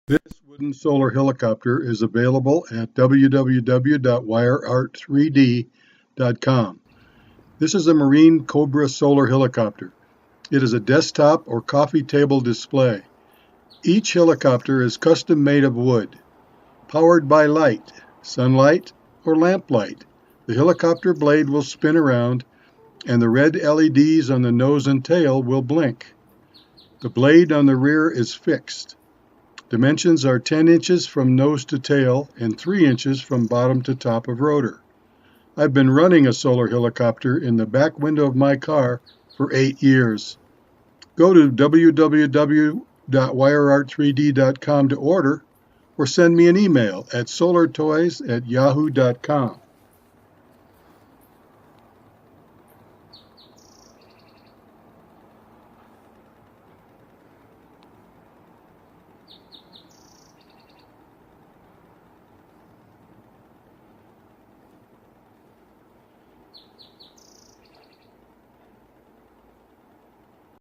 This wooden solar helicopter is available at www.wireart3d.com. This is a Marine Cobra solar helicopter. It is a desktop or coffee table display. Each helicopter is custom made of wood, powered by light, sunlight, or lamplight. The helicopter blade will spin around and the red LEDs on the nose and tail will blink. The blade on the rear is fixed. Dimensions are 10 inches from nose to tail and 3 inches from bottom to top of rotor. I've been running a solar helicopter in the back window of my car for 8 years. Go to www.wireart3d.com to order or send me an email at solartoys@yahoo.com.